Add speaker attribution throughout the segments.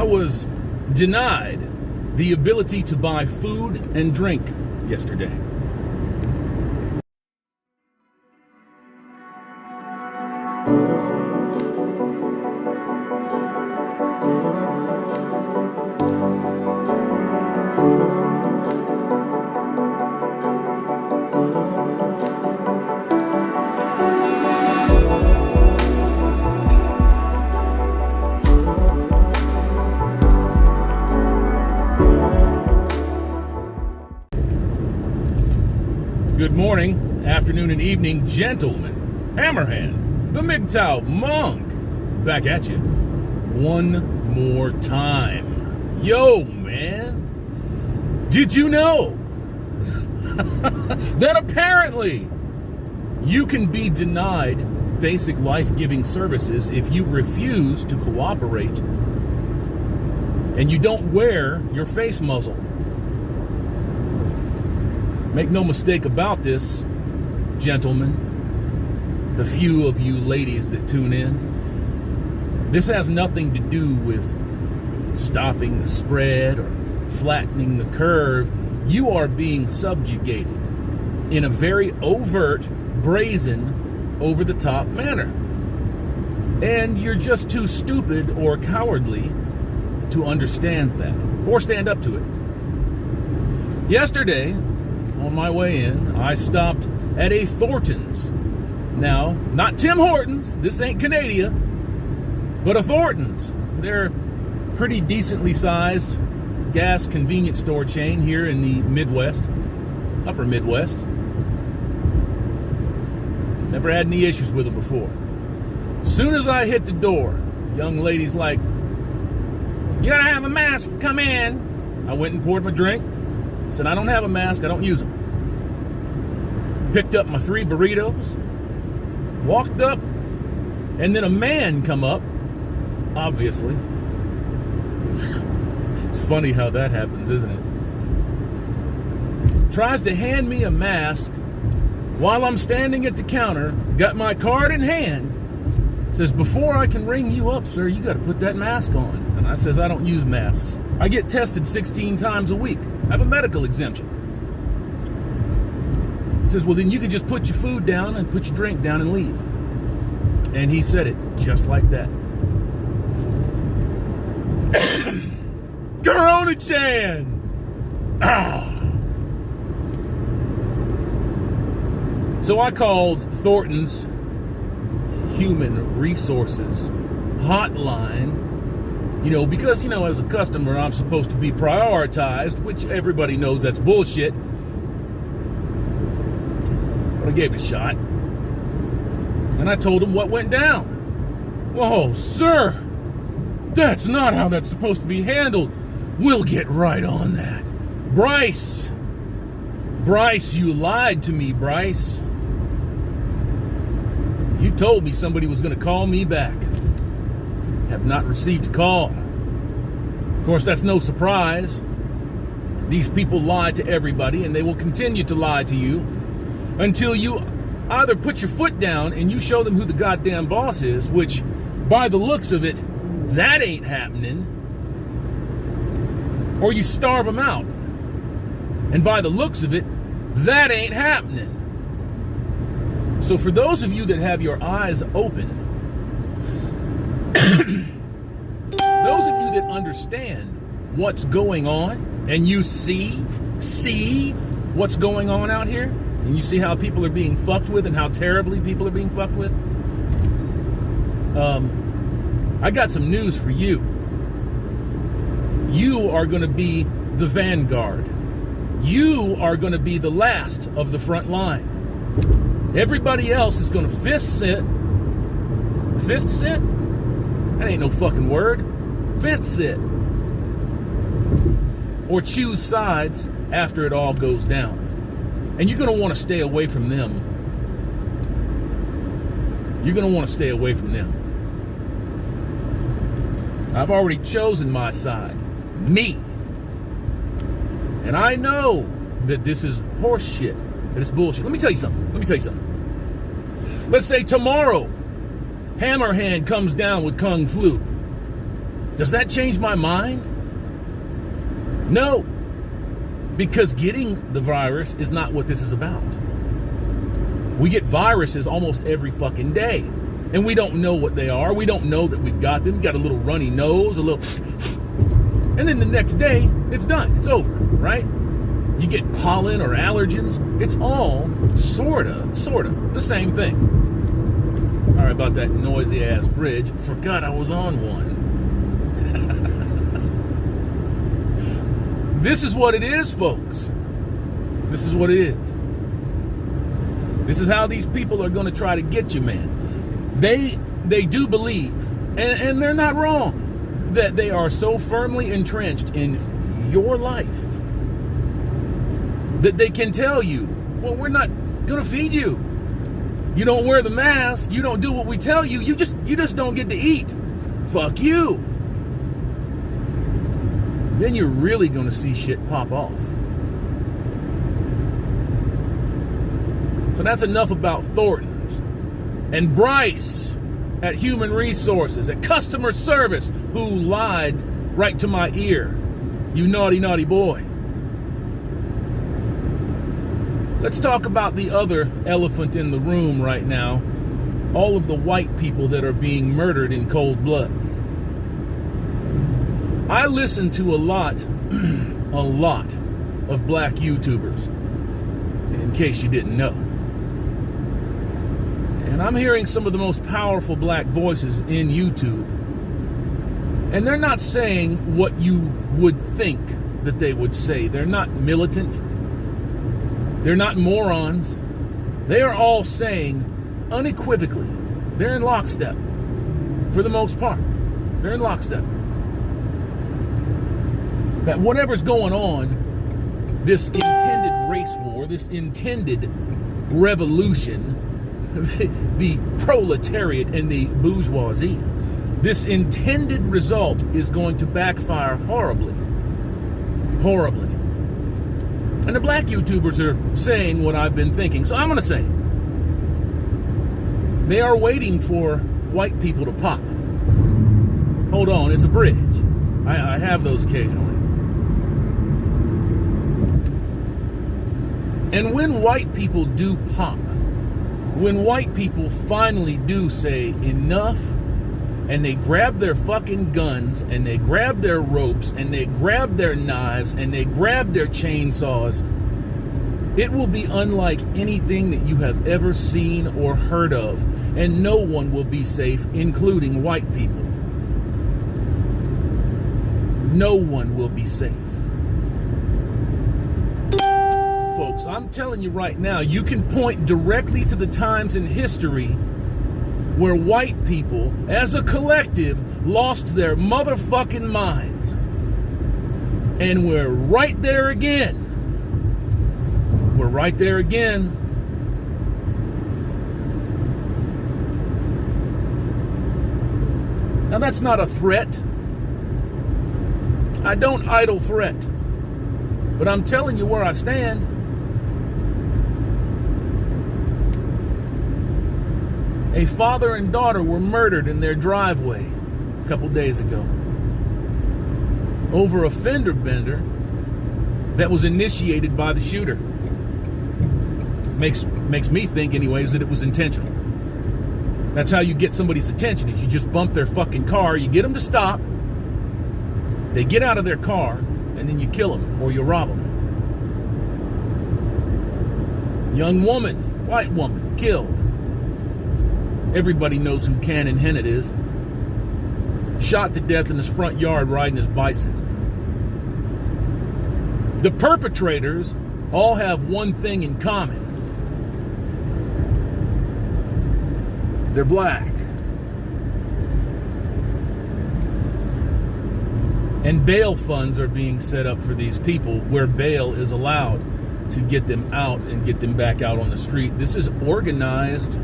Speaker 1: was denied the ability to buy food and drink yesterday. Good morning, afternoon, and evening, gentlemen. Hammerhand, the MGTOW Monk, back at you one more time. Yo, man, did you know that apparently you can be denied basic life-giving services if you refuse to cooperate and you don't wear your face muzzle? Make no mistake about this, gentlemen, the few of you ladies that tune in. This has nothing to do with stopping the spread or flattening the curve. You are being subjugated in a very overt, brazen, over-the-top manner. And you're just too stupid or cowardly to understand that or stand up to it. Yesterday, on my way in, I stopped at a Thornton's. Now, not Tim Hortons, this ain't Canada, but a Thornton's. They're pretty decently sized gas convenience store chain here in the Midwest, upper Midwest. Never had any issues with them before. Soon as I hit the door, young lady's like, "You gotta have a mask to come in." I went and poured my drink. I said, "I don't have a mask, I don't use them." Picked up my 3 burritos, walked up, and then a man come up, obviously. It's funny how that happens, isn't it? Tries to hand me a mask while I'm standing at the counter, got my card in hand, says, "Before I can ring you up, sir, you got to put that mask on." And I says, "I don't use masks. I get tested 16 times a week. I have a medical exemption." He says, "Well, then you can just put your food down and put your drink down and leave." And he said it just like that. Corona-chan! Ah! So I called Thornton's Human Resources hotline, because, as a customer, I'm supposed to be prioritized, which everybody knows that's bullshit. But I gave it a shot. And I told him what went down. "Whoa, sir, that's not how that's supposed to be handled. We'll get right on that. Bryce, you lied to me, Bryce. You told me somebody was going to call me back. Have not received a call." Of course, that's no surprise. These people lie to everybody, and they will continue to lie to you until you either put your foot down and you show them who the goddamn boss is, which, by the looks of it, that ain't happening, or you starve them out. And by the looks of it, that ain't happening. So for those of you that have your eyes open, those of you that understand what's going on, and you see what's going on out here, and you see how people are being fucked with and how terribly people are being fucked with, I got some news for you. You are going to be the vanguard. You are going to be the last of the front line. Everybody else is going to fist sit? That ain't no fucking word. Fence sit. Or choose sides after it all goes down. And you're going to want to stay away from them. You're going to want to stay away from them. I've already chosen my side. Me. And I know that this is horse shit. That it's bullshit. Let me tell you something. Let's say tomorrow, Hammerhand comes down with Kung Flu. Does that change my mind? No, because getting the virus is not what this is about. We get viruses almost every fucking day, and we don't know what they are. We don't know that we've got them. We got a little runny nose, a little, and then the next day, it's done. It's over, right? You get pollen or allergens. It's all sorta the same thing. Sorry about that noisy ass bridge. Forgot I was on one. This is what it is, folks. This is what it is. This is how these people are going to try to get you, man. They do believe, and they're not wrong, that they are so firmly entrenched in your life that they can tell you, well, we're not going to feed you. You don't wear the mask. You don't do what we tell you. You just don't get to eat. Fuck you. Then you're really going to see shit pop off. So that's enough about Thornton's. And Bryce at Human Resources, at Customer Service, who lied right to my ear. You naughty, naughty boy. Let's talk about the other elephant in the room right now. All of the white people that are being murdered in cold blood. I listen to a lot of black YouTubers, in case you didn't know. And I'm hearing some of the most powerful black voices in YouTube. And they're not saying what you would think that they would say. They're not militant. They're not morons. They are all saying unequivocally, they're in lockstep. For the most part, they're in lockstep. That whatever's going on, this intended race war, this intended revolution, the proletariat and the bourgeoisie, this intended result is going to backfire horribly. Horribly. And the black YouTubers are saying what I've been thinking. So I'm going to say, they are waiting for white people to pop. Hold on, it's a bridge. I have those occasionally. And when white people do pop, when white people finally do say enough, and they grab their fucking guns, and they grab their ropes, and they grab their knives, and they grab their chainsaws, it will be unlike anything that you have ever seen or heard of, and no one will be safe, including white people. No one will be safe. Folks, I'm telling you right now, you can point directly to the times in history where white people, as a collective, lost their motherfucking minds. And we're right there again. We're right there again. Now that's not a threat. I don't idle threat. But I'm telling you where I stand. A father and daughter were murdered in their driveway a couple days ago over a fender bender that was initiated by the shooter. Makes me think, anyways, that it was intentional. That's how you get somebody's attention, is you just bump their fucking car, you get them to stop, they get out of their car, and then you kill them or you rob them. Young woman, white woman, killed. Everybody knows who Cannon Hennett is. Shot to death in his front yard riding his bicycle. The perpetrators all have one thing in common. They're black. And bail funds are being set up for these people where bail is allowed to get them out and get them back out on the street. This is organized.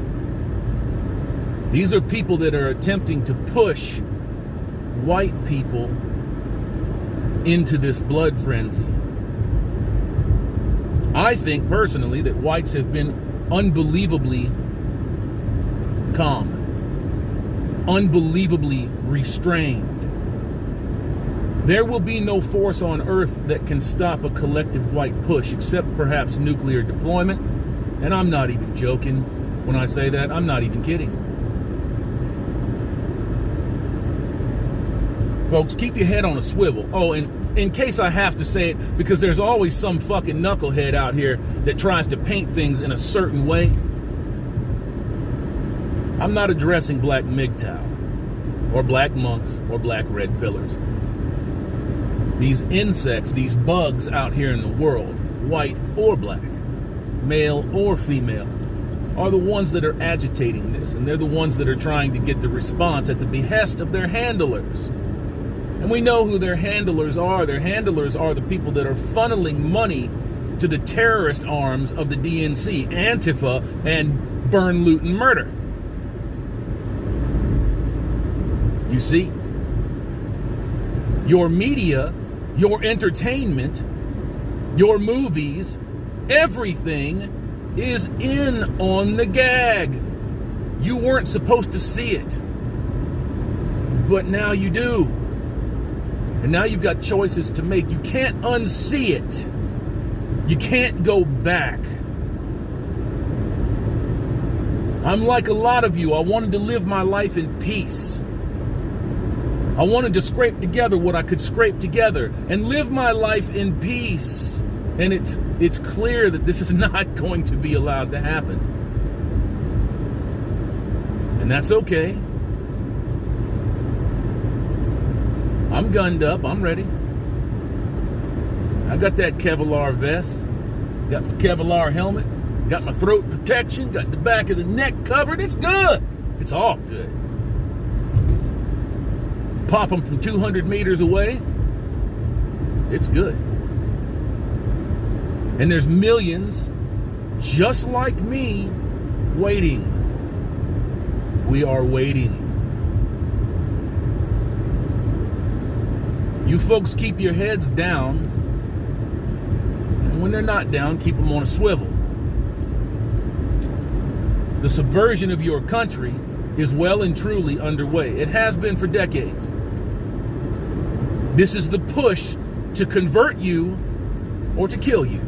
Speaker 1: These are people that are attempting to push white people into this blood frenzy. I think personally that whites have been unbelievably calm, unbelievably restrained. There will be no force on earth that can stop a collective white push, except perhaps nuclear deployment. And I'm not even joking when I say that. I'm not even kidding. Folks, keep your head on a swivel. Oh, and in case I have to say it, because there's always some fucking knucklehead out here that tries to paint things in a certain way. I'm not addressing black MGTOW or black monks or black red pillars. These insects, these bugs out here in the world, white or black, male or female, are the ones that are agitating this, and they're the ones that are trying to get the response at the behest of their handlers. And we know who their handlers are. Their handlers are the people that are funneling money to the terrorist arms of the DNC, Antifa, and burn, loot, and murder. You see? Your media, your entertainment, your movies, everything is in on the gag. You weren't supposed to see it, but now you do. And now you've got choices to make. You can't unsee it. You can't go back. I'm like a lot of you. I wanted to live my life in peace. I wanted to scrape together what I could scrape together and live my life in peace. And it's clear that this is not going to be allowed to happen. And that's okay. I'm gunned up. I'm ready. I got that Kevlar vest. Got my Kevlar helmet. Got my throat protection. Got the back of the neck covered. It's good. It's all good. Pop them from 200 meters away. It's good. And there's millions just like me waiting. We are waiting. You folks keep your heads down. And when they're not down, keep them on a swivel. The subversion of your country is well and truly underway. It has been for decades. This is the push to convert you or to kill you.